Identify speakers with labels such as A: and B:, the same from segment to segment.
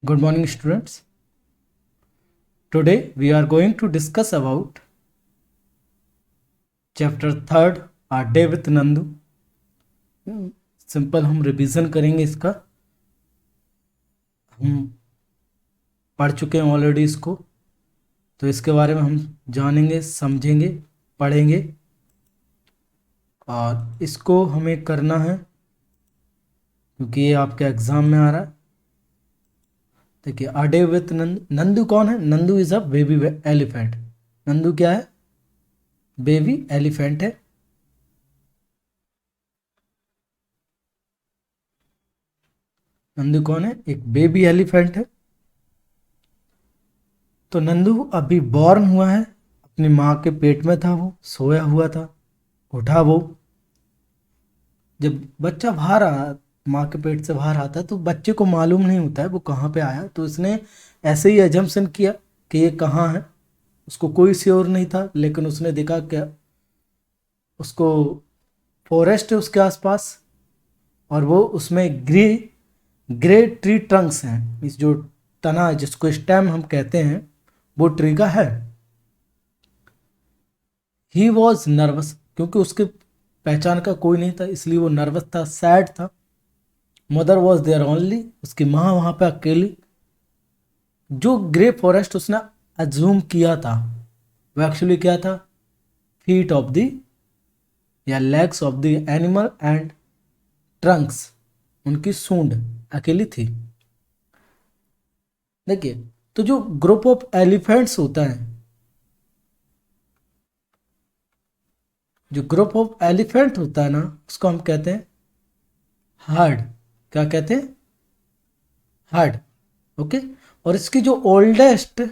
A: Good morning, students. Today we are going to discuss about chapter 3rd, A Day with Nandu. Simple हम revision करेंगे इसका। हम पढ़ चुके हैं ऑलरेडी इसको, तो इसके बारे में हम जानेंगे, समझेंगे, पढ़ेंगे और इसको हमें करना है क्योंकि ये आपके एग्जाम में आ रहा है। देखिए, a day with Nandu. Nandu कौन है? Nandu is a baby elephant. Nandu क्या है? बेबी एलिफेंट है। नंदू कौन है? एक बेबी एलिफेंट है। तो नंदू अभी बॉर्न हुआ है, अपनी माँ के पेट में था, वो सोया हुआ था। उठा वो, जब बच्चा बाहर आ, माँ के पेट से बाहर आता है तो बच्चे को मालूम नहीं होता है वो कहाँ पे आया। तो उसने ऐसे ही एजम्पशन किया कि ये कहाँ है। उसको कोई श्योर नहीं था, लेकिन उसने देखा क्या उसको फॉरेस्ट है उसके आसपास और वो उसमें ग्रे ट्री ट्रंक्स हैं। इस जो तना है, जिसको स्टेम हम कहते हैं, वो ट्री का है। ही वॉज नर्वस, क्योंकि उसके पहचान का कोई नहीं था, इसलिए वो नर्वस था, सैड था। मदर वॉज देयर ओनली, उसकी माँ वहाँ पे अकेली। जो ग्रे फॉरेस्ट उसने अज्यूम किया था वो एक्चुअली क्या था? फीट ऑफ द या legs of the animal and Trunks, उनकी सूंड अकेली थी। देखिए, तो जो ग्रुप ऑफ एलिफेंट्स होता है, जो ग्रुप ऑफ एलिफेंट होता है ना, उसको हम कहते हैं हर्ड। क्या कहते हैं? हर्ड। ओके। और इसकी जो ओल्डेस्ट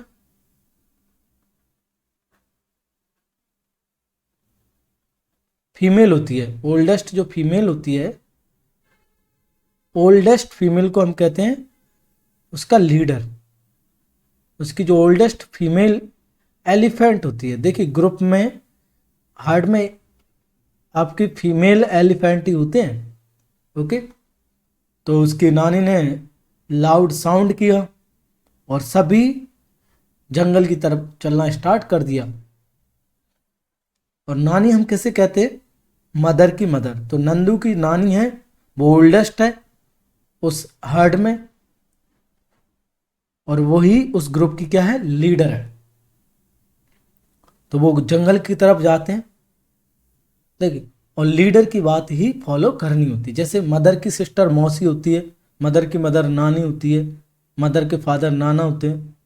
A: फीमेल होती है, ओल्डेस्ट जो फीमेल होती है, ओल्डेस्ट फीमेल को हम कहते हैं उसका लीडर। उसकी जो ओल्डेस्ट फीमेल एलिफेंट होती है, देखिए ग्रुप में, हर्ड में आपकी फीमेल एलिफेंट ही होते हैं। ओके। तो उसकी नानी ने लाउड साउंड किया और सभी जंगल की तरफ चलना स्टार्ट कर दिया। और नानी हम कैसे कहते हैं? मदर की मदर। तो नंदू की नानी है, वो ओल्डेस्ट है उस हर्ड में, और वही उस ग्रुप की क्या है? लीडर है। तो वो जंगल की तरफ जाते हैं। देखिए, और लीडर की बात ही फॉलो करनी होती है। जैसे मदर की सिस्टर मौसी होती है, मदर की मदर नानी होती है, मदर के फादर नाना होते हैं।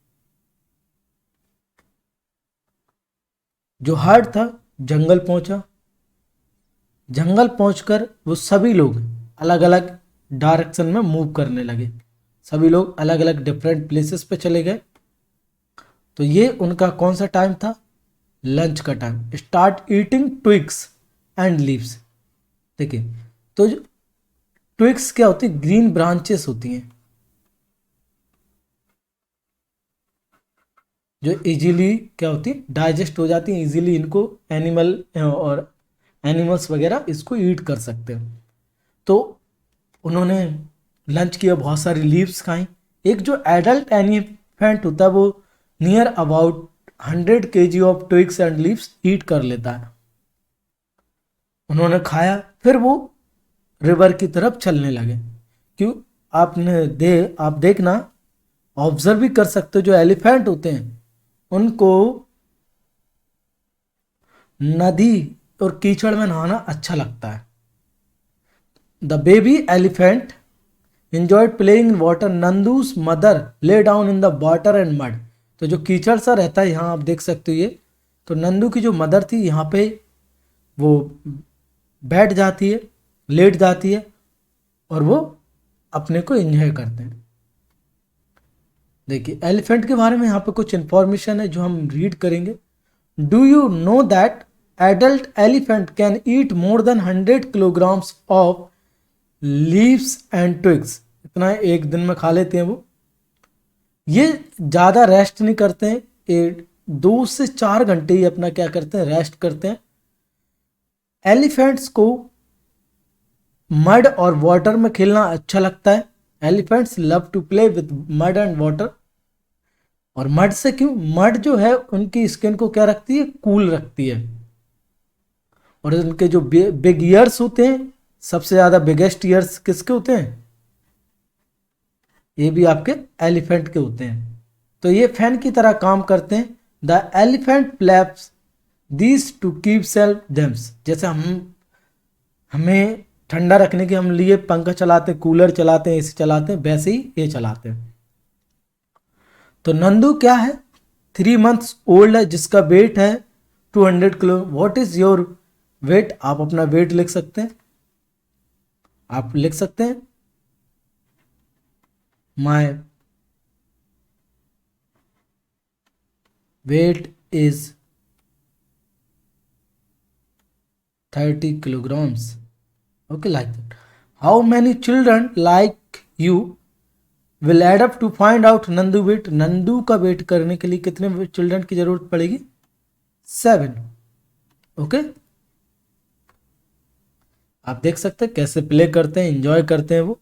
A: जो हर्ड था जंगल पहुंचा। जंगल पहुंचकर वो सभी लोग अलग अलग डायरेक्शन में मूव करने लगे। सभी लोग अलग अलग डिफरेंट प्लेसेस पे चले गए। तो ये उनका कौन सा टाइम था? लंच का time. Start eating twigs and leaves. देखिए, तो ट्विग्स क्या होती है? ग्रीन ब्रांचेस होती हैं जो इजीली क्या होती है? डाइजेस्ट हो जाती हैं इजीली। इनको एनिमल और एनिमल्स वगैरह इसको ईट कर सकते हैं। तो उन्होंने लंच किया, बहुत सारी लीव्स खाई। एक जो एडल्ट एलिफेंट होता है वो near about 100 kg of twigs and leaves eat कर लेता है। उन्होंने खाया, फिर वो रिवर की तरफ चलने लगे। क्यों? आप देखना, ऑब्जर्व भी कर सकते हो, जो एलिफेंट होते हैं उनको नदी और कीचड़ में नहाना अच्छा लगता है। The baby elephant enjoyed playing in water. Nandu's mother lay down in the water and mud. तो जो कीचड़ सा रहता है, यहाँ आप देख सकते हो ये, तो नंदू की जो मदर थी यहाँ पे वो बैठ जाती है, लेट जाती है और वो अपने को एंजॉय करते हैं। देखिए, एलिफेंट के बारे में यहाँ पे कुछ इंफॉर्मेशन है जो हम रीड करेंगे। Do you know that adult elephant can eat more than 100 kilograms of leaves and twigs? इतना एक दिन में खा लेते हैं वो। ये ज़्यादा रेस्ट नहीं करते हैं, 2 से 4 घंटे ही अपना क्या करते हैं? रेस्ट करते हैं। एलिफेंट्स को मड और वाटर में खेलना अच्छा लगता है। Elephants love to play with mud and water. और मड से क्यों? मड जो है उनकी स्किन को क्या रखती है? कूल रखती है। और उनके जो बिग ईयर्स होते हैं, सबसे ज्यादा बिगेस्ट ईयर्स किसके होते हैं? ये भी आपके एलिफेंट के होते हैं। तो ये फैन की तरह काम करते हैं। The elephant flaps these to keep self them. जैसे हमें ठंडा रखने के हम लिए पंखा चलाते हैं, कूलर चलाते हैं, एसी चलाते हैं, वैसे ही ये चलाते हैं। तो नंदू क्या है? 3 months ओल्ड है, जिसका वेट है 200 kilo. What is your weight? आप अपना वेट लिख सकते हैं। आप लिख सकते हैं my weight is 30 kilograms. Okay, like that. How many children like you will add up to find out Nandu weight? Nandu का वेट करने के लिए कितने चिल्ड्रन की जरूरत पड़ेगी? 7. ओके, आप देख सकते हैं कैसे प्ले करते हैं, एंजॉय करते हैं वो।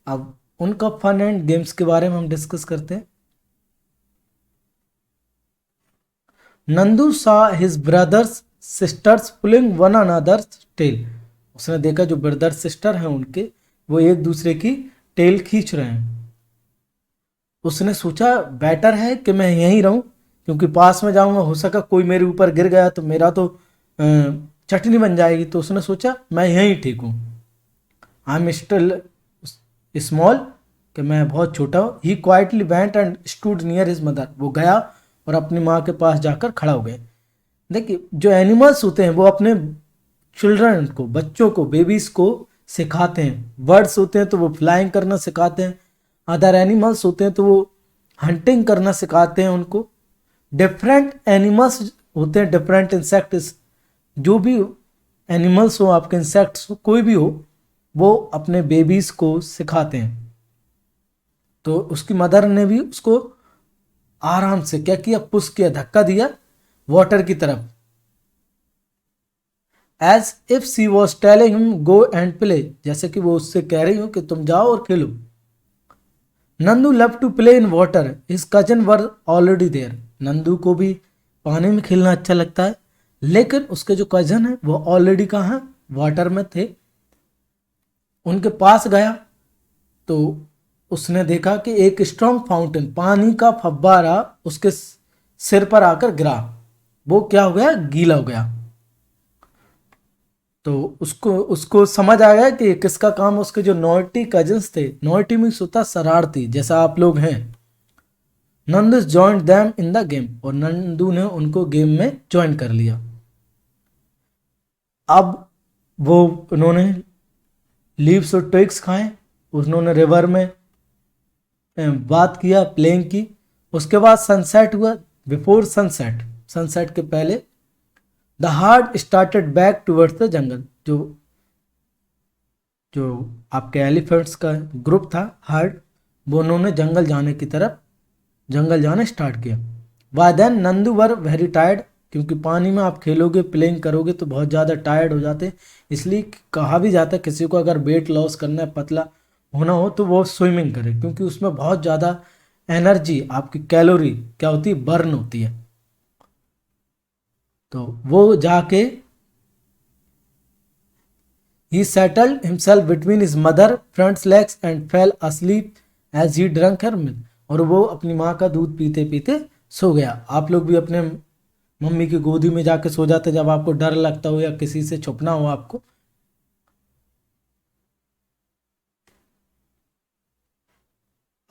A: अब उनका फन एंड गेम्स के बारे में हम डिस्कस करते हैं। Nandu saw his brothers sisters pulling one another's tail. उसने देखा जो ब्रदर सिस्टर हैं उनके, वो एक दूसरे की टेल खींच रहे हैं। उसने सोचा बेटर है कि मैं यहीं रहूं, क्योंकि पास में जाऊंगा हो सका कोई मेरे ऊपर गिर गया तो मेरा तो चटनी बन जाएगी। तो उसने सोचा मैं यहीं ठीक हूँ, आई एम स्टिल स्मॉल, कि मैं बहुत छोटा हूँ। He quietly went and stood near his mother. वो गया और अपनी माँ के पास जाकर खड़ा हो गए। देखिए, जो एनिमल्स होते हैं वो अपने चिल्ड्रन को, बच्चों को, बेबीज को सिखाते हैं। बर्ड्स होते हैं तो वो फ्लाइंग करना सिखाते हैं। अदर एनिमल्स होते हैं तो वो हंटिंग करना सिखाते हैं उनको। डिफरेंट एनिमल्स होते हैं, डिफरेंट इंसेक्ट्स, जो भी एनिमल्स हो आपके, इंसेक्ट्स हो, कोई भी हो, वो अपने बेबीज को सिखाते हैं। तो उसकी मदर ने भी उसको आराम से क्या किया? पुश किया, धक्का दिया वाटर की तरफ, as if she was telling him go and play. जैसे कि वो उससे कह रही हो कि तुम जाओ और खेलो। Nandu love to play in water, his cousin were already there. Nandu को भी पानी में खेलना अच्छा लगता है, लेकिन उसके जो कजन है वो ऑलरेडी कहाँ है? वाटर में थे। उनके पास गया तो उसने देखा कि एक स्ट्रॉन्ग फाउंटेन, पानी का फव्वारा उसके सिर पर आकर गिरा। वो क्या हो गया? गीला हो गया। तो उसको उसको समझ आ गया कि किसका काम। उसके जो नॉटी कजन्स थे, नॉटी मीन्स होता शरारती, जैसा आप लोग हैं। Nandu joined them in the game, और नंदू ने उनको गेम में ज्वाइन कर लिया। अब वो उन्होंने लीव्स और ट्विग्स खाए, उन्होंने रिवर में बात किया, प्लेइंग की। उसके बाद सनसेट हुआ। बिफोर सनसेट, सनसेट के पहले, the hard started back towards the jungle. जो जो आपके एलिफेंट्स का ग्रुप था, हार्ड, वो उन्होंने जंगल जाने की तरफ, जंगल जाना स्टार्ट किया। By then Nandu were very tired, क्योंकि पानी में आप खेलोगे, प्लेइंग करोगे तो बहुत ज़्यादा टायर्ड हो जाते हैं। इसलिए कहा भी जाता है किसी को अगर वेट लॉस करना है, पतला होना हो, तो वो स्विमिंग करे, क्योंकि उसमें बहुत ज़्यादा एनर्जी, आपकी कैलोरी क्या होती है? बर्न होती है। तो वो जाके he settled himself between his mother front legs and fell asleep as he drank her milk। और वो अपनी माँ का दूध पीते पीते सो गया। आप लोग भी अपने मम्मी की गोदी में जाके सो जाते जब आपको डर लगता हो या किसी से छुपना हो आपको।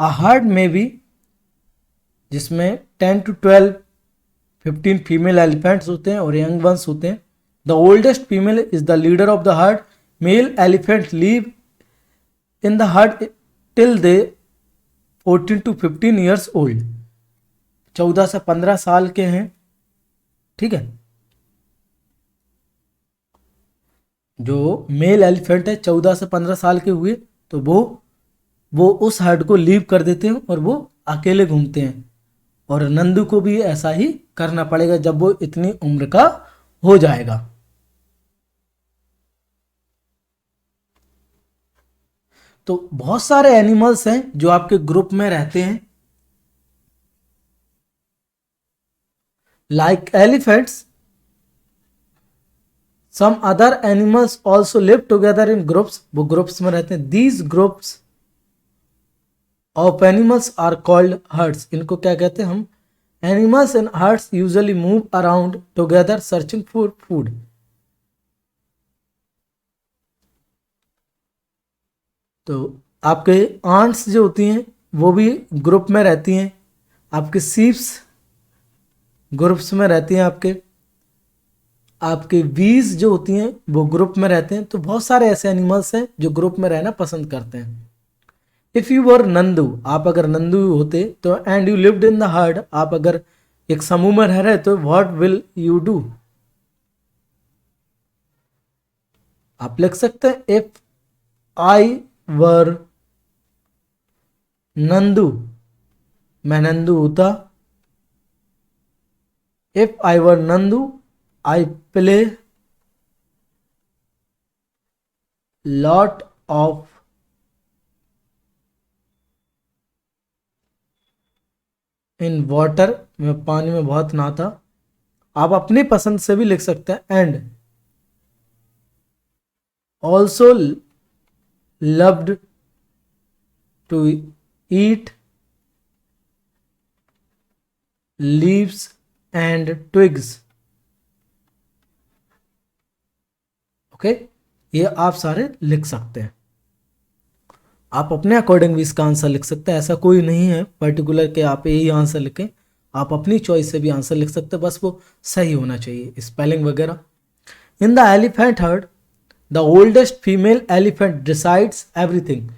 A: A herd में भी, जिसमें 10 to 12 15 फीमेल एलिफेंट्स होते हैं और यंग वंस होते हैं। The oldest female is the leader of the heard. Mail elephant leave in the heard till they 14 to 15 years old. 14 से 15 साल के हैं, ठीक है। जो मेल एलिफेंट है 14 से 15 साल के हुए तो वो उस हर्ड को लीव कर देते हैं और वो अकेले घूमते हैं। और नंदू को भी ऐसा ही करना पड़ेगा जब वो इतनी उम्र का हो जाएगा। तो बहुत सारे एनिमल्स हैं जो आपके ग्रुप में रहते हैं, like elephants. Some other animals also live together in groups, वो ग्रुप्स में रहते हैं। These groups of animals are called herds, इनको क्या कहते हैं हम? Animals in herds usually move around together searching for food. तो आपके आंट्स जो होती हैं वो भी ग्रुप में रहती हैं, आपके सीप्स ग्रुप्स में रहती हैं, आपके आपके बीज जो होती हैं वो ग्रुप में रहते हैं। तो बहुत सारे ऐसे एनिमल्स हैं जो ग्रुप में रहना पसंद करते हैं। इफ यू वर नंदू, आप अगर नंदू होते तो, and you lived in the heard, आप अगर एक समूह में रह रहे तो व्हाट विल यू डू? आप लिख सकते हैं इफ आई वर नंदू, मैं नंदू होता। If I were Nandu I play lot of in water, मैं पानी में बहुत नहाता। आप अपनी पसंद से भी लिख सकते हैं। And also loved to eat leaves and twigs. Okay, ये आप सारे लिख सकते हैं। आप अपने अकॉर्डिंग भी इसका आंसर लिख सकते हैं, ऐसा कोई नहीं है पर्टिकुलर कि आप यही आंसर लिखें। आप अपनी चॉइस से भी आंसर लिख सकते हैं, बस वो सही होना चाहिए, स्पेलिंग वगैरह। In the elephant heard the oldest female elephant decides everything,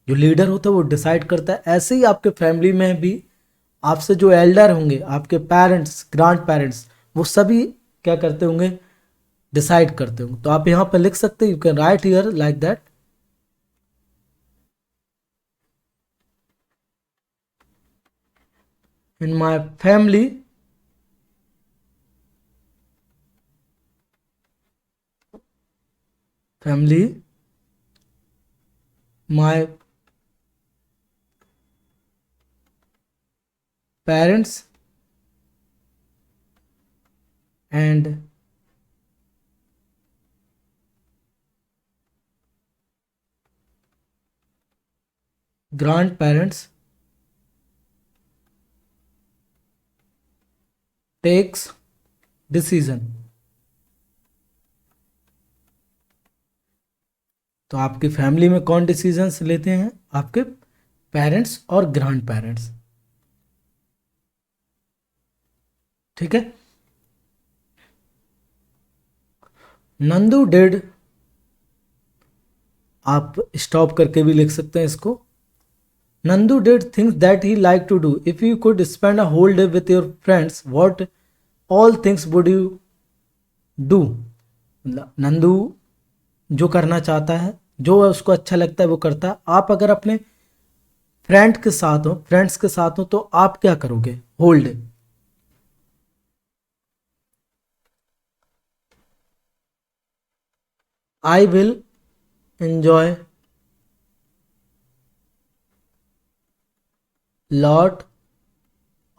A: जो लीडर होता है वो डिसाइड करता है। ऐसे ही आपके फैमिली में भी आपसे जो एल्डर होंगे, आपके पेरेंट्स, ग्रैंड पेरेंट्स, वो सभी क्या करते होंगे? डिसाइड करते होंगे। तो आप यहाँ पर लिख सकते हैं, you can write here like that, in my family family my parents and grandparents takes decision। तो आपकी फैमिली में कौन डिसीजंस लेते हैं? आपके पेरेंट्स और ग्रैंड पेरेंट्स। ठीक है। नंदू डिड, आप स्टॉप करके भी लिख सकते हैं इसको। Nandu did things that he like to do, if you could spend a whole day with your friends what all things would you do? मतलब नंदू जो करना चाहता है, जो उसको अच्छा लगता है वो करता है। आप अगर अपने फ्रेंड्स के साथ हो तो आप क्या करोगे whole day? I will enjoy lot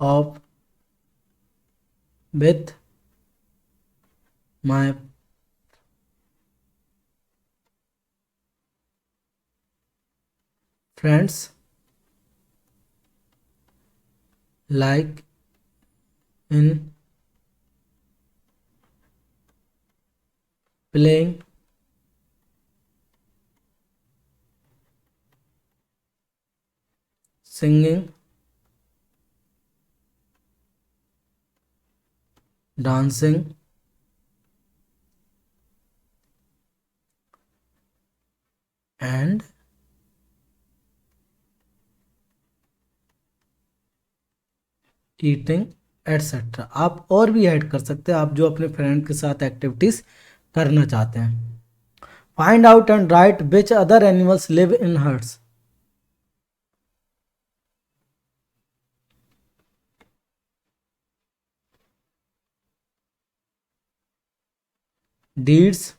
A: of with my friends like in playing singing dancing and eating etcetera. आप और भी ऐड कर सकते हैं, आप जो अपने फ्रेंड के साथ एक्टिविटीज करना चाहते हैं। Find out and right which other animals live in hertz. Deeds,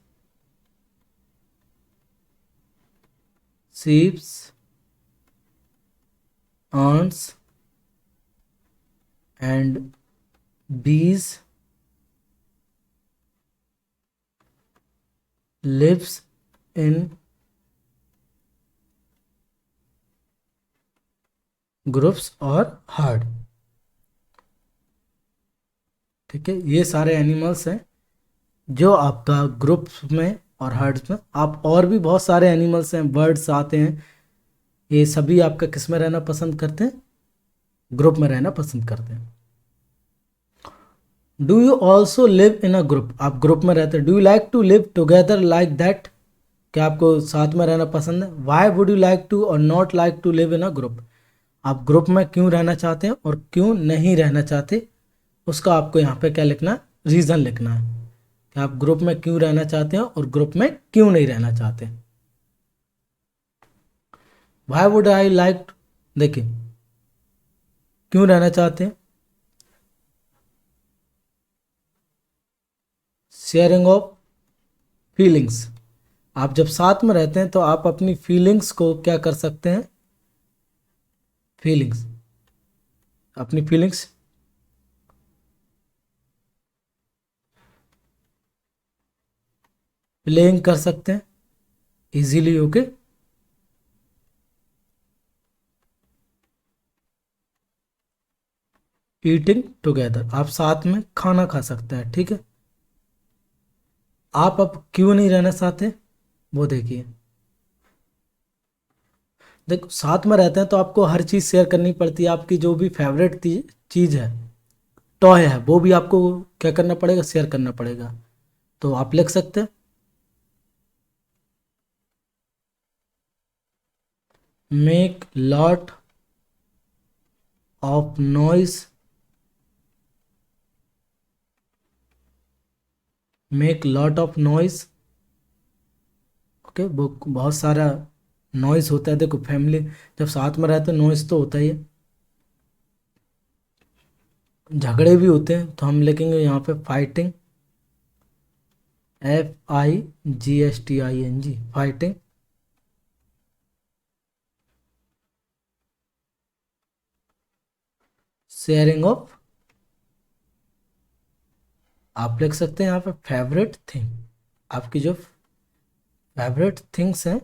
A: sheeps, ants and bees lives in groups और हर्ड। ठीक है, ये सारे एनिमल्स हैं जो आपका ग्रुप्स में और हर्ड्स में। आप और भी बहुत सारे एनिमल्स हैं, बर्ड्स आते हैं, ये सभी आपका किस में रहना पसंद करते हैं? ग्रुप में रहना पसंद करते हैं। Do you also live in a group? आप ग्रुप में रहते हैं। Do you like to live together like that? क्या आपको साथ में रहना पसंद है? Why would you like to or not like to live in a group? आप ग्रुप में क्यों रहना चाहते हैं और क्यों नहीं रहना चाहते, उसका आपको यहाँ पे क्या लिखना है? रीज़न लिखना है कि आप ग्रुप में क्यों रहना चाहते हैं और ग्रुप में क्यों नहीं रहना चाहते। वाई वुड आई लाइक, देखिए क्यों रहना चाहते हैं? Sharing of feelings. आप जब साथ में रहते हैं तो आप अपनी फीलिंग्स को क्या कर सकते हैं? फीलिंग्स, अपनी फीलिंग्स प्लेइंग कर सकते हैं इजीली। ओके, ईटिंग टुगेदर, आप साथ में खाना खा सकते हैं। ठीक है, आप अब क्यों नहीं रहना चाहते वो देखिए। देखो साथ में रहते हैं तो आपको हर चीज़ शेयर करनी पड़ती है। आपकी जो भी फेवरेट चीज़ है, टॉय है, वो भी आपको क्या करना पड़ेगा? शेयर करना पड़ेगा। तो आप लिख सकते हैं make lot of noise, make lot of noise. Okay, वो बहुत सारा नॉइस होता है। देखो फैमिली जब साथ में रहते हैं नॉइस तो होता ही है, झगड़े भी होते हैं। तो हम लिखेंगे यहाँ पे fighting, FIGSTING, fighting. Sharing of, आप लिख सकते हैं यहाँ पे फेवरेट थिंग। आपकी जो फेवरेट थिंग्स हैं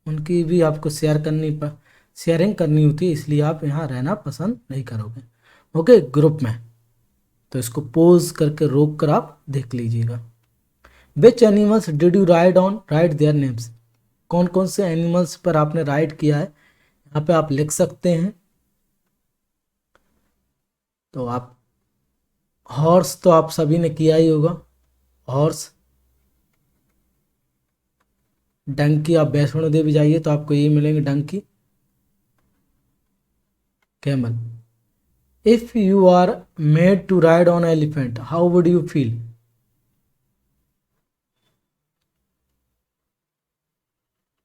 A: उनकी भी आपको शेयरिंग करनी होती है, इसलिए आप यहाँ रहना पसंद नहीं करोगे। ओके, ग्रुप में। तो इसको पोज करके रोक कर आप देख लीजिएगा। Which animals did you ride on? Right their names. कौन कौन से एनिमल्स पर आपने राइड किया है यहाँ पे आप लिख सकते हैं। तो आप हॉर्स तो आप सभी ने किया ही होगा, हॉर्स। डंकी, आप वैष्णो देवी जाइए तो आपको ये मिलेंगे, donkey. Camel. If you are made to ride on elephant how would you feel?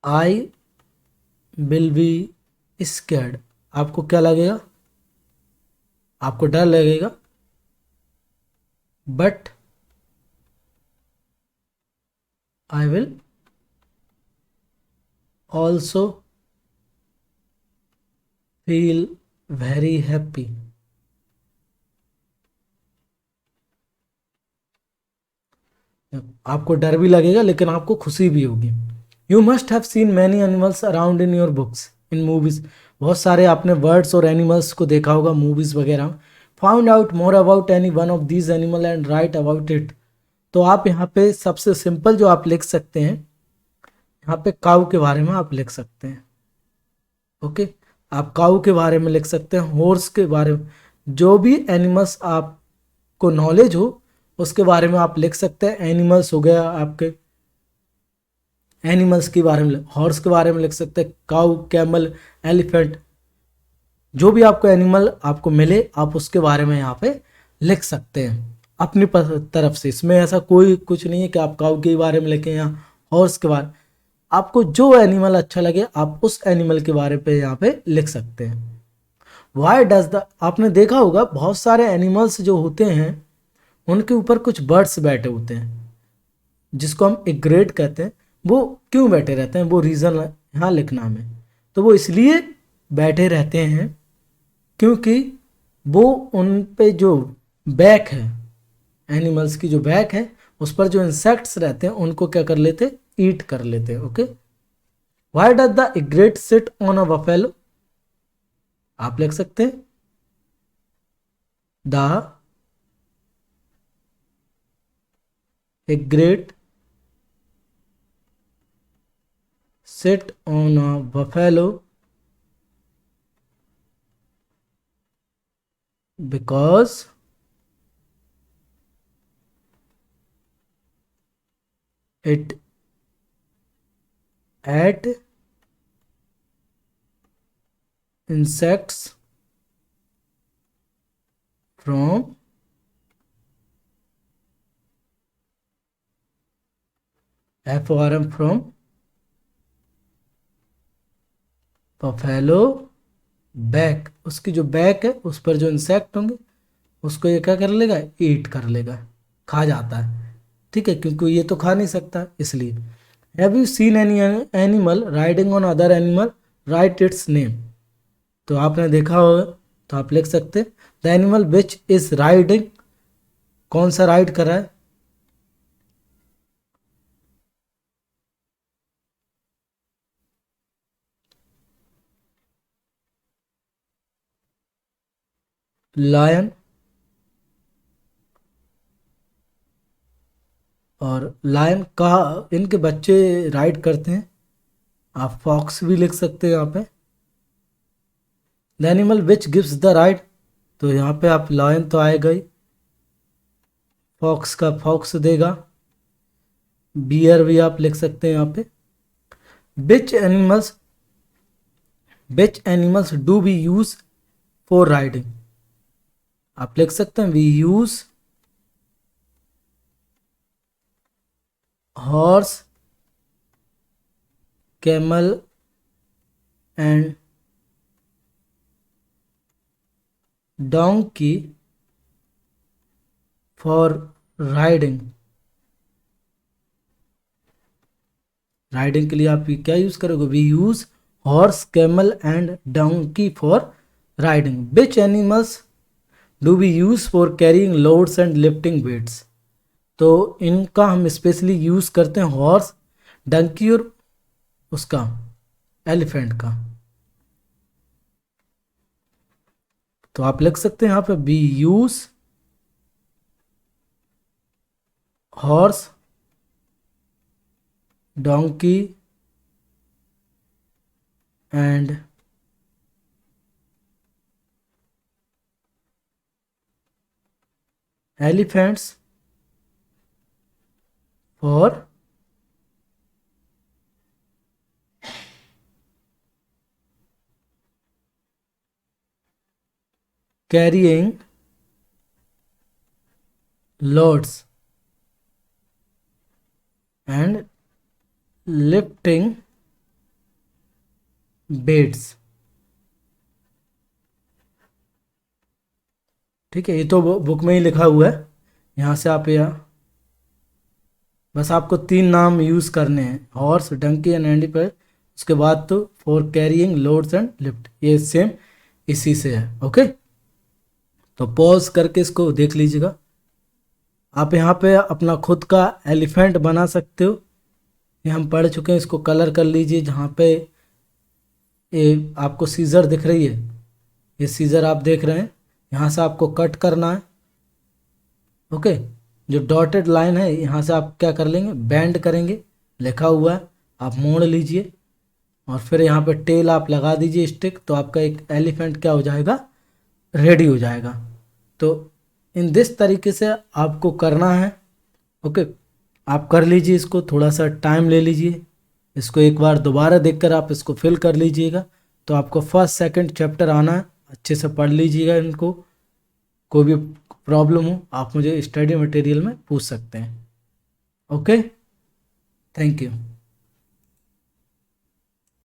A: I will be scared. आपको क्या लगेगा? आपको डर लगेगा। But I will also feel very happy. आपको डर भी लगेगा लेकिन आपको खुशी भी होगी। You must have seen many animals around in your books, in movies. बहुत सारे आपने बर्ड्स और एनिमल्स को देखा होगा मूवीज वगैरह। Found out more about any one of these animal and right about it. तो आप यहाँ पे सबसे सिंपल जो आप लिख सकते हैं, यहाँ पे काऊ के बारे में आप लिख सकते हैं। ओके, आप काऊ के बारे में लिख सकते हैं, हॉर्स के बारे में, जो भी एनिमल्स आपको नॉलेज हो उसके बारे में आप लिख सकते हैं। एनिमल्स हो गया आपके, एनिमल्स के बारे में, हॉर्स के बारे में लिख सकते हैं, काऊ, कैमल, एलिफेंट, जो भी आपको एनिमल आपको मिले आप उसके बारे में यहाँ पे लिख सकते हैं अपनी तरफ से। इसमें ऐसा कोई कुछ नहीं है कि आप काऊ के बारे में लिखें या हॉर्स के बारे। आपको जो एनिमल अच्छा लगे आप उस एनिमल के बारे पे यहाँ पे लिख सकते हैं। वाई डज द, आपने देखा होगा बहुत सारे एनिमल्स जो होते हैं उनके ऊपर कुछ बर्ड्स बैठे होते हैं जिसको हम इग्रेट कहते हैं। वो क्यों बैठे रहते हैं वो रीज़न यहाँ लिखना हमें। तो वो इसलिए बैठे रहते हैं क्योंकि वो उन पे जो बैक है, एनिमल्स की जो बैक है उस पर जो इंसेक्ट्स रहते हैं उनको क्या कर लेते, ईट कर लेते हैं। Okay, why does the egret sit on a buffalo, आप लिख सकते हैं the egret sit on a buffalo because it ate insects from FORM from buffalo back, उसकी जो बैक है उस पर जो इंसेक्ट होंगे उसको ये क्या कर लेगा, ईट कर लेगा, खा जाता है। ठीक है, क्योंकि ये तो खा नहीं सकता इसलिए। Have you seen any animal riding on other animal, right it's name, तो आपने देखा होगा तो आप लिख सकते the animal which is riding, कौन सा राइड कर रहा है, लायन, और लायन का इनके बच्चे राइड करते हैं, आप फॉक्स भी लिख सकते हैं यहाँ पे। The animal which gives the ride, तो यहाँ पे आप लायन तो आएगा ही, फॉक्स का फॉक्स देगा, बियर भी आप लिख सकते हैं यहाँ पे। Which animals do we use for riding, आप लिख सकते हैं we use horse, camel and donkey for riding, riding के लिए आप क्या यूज करोगे, we use horse, camel and donkey for riding. Which animals do we use for carrying loads and lifting weights, तो इनका हम स्पेशली यूज करते हैं हॉर्स, डंकी और उसका एलिफेंट का, तो आप लिख सकते हैं यहाँ पे we use horse, donkey and elephants for carrying loads and lifting weights। ठीक है, ये तो बुक में ही लिखा हुआ है, यहाँ से आप यहाँ बस आपको 3 नाम यूज करने हैं, हॉर्स, डंकी एंड एलिफेंट, उसके बाद तो for carrying loads and lift, ये सेम इसी से है। ओके, तो पॉज करके इसको देख लीजिएगा। आप यहाँ पे अपना खुद का एलिफेंट बना सकते हो, ये हम पढ़ चुके हैं, इसको कलर कर लीजिए। जहाँ पे ये आपको सीजर दिख रही है, ये सीजर आप देख रहे हैं, यहाँ से आपको कट करना है। ओके, जो डॉटेड लाइन है यहाँ से आप क्या कर लेंगे, बैंड करेंगे, लिखा हुआ है, आप मोड़ लीजिए और फिर यहाँ पे टेल आप लगा दीजिए स्टिक, तो आपका एक एलिफेंट क्या हो जाएगा, रेडी हो जाएगा। तो इन दिस तरीके से आपको करना है। ओके, आप कर लीजिए, इसको थोड़ा सा टाइम ले लीजिए, इसको एक बार दोबारा देखकर आप इसको फिल कर लीजिएगा, तो आपको फर्स्ट सेकंड चैप्टर आना है, अच्छे से पढ़ लीजिएगा इनको। कोई भी प्रॉब्लम हो आप मुझे स्टडी मटेरियल में पूछ सकते हैं। Okay, thank you.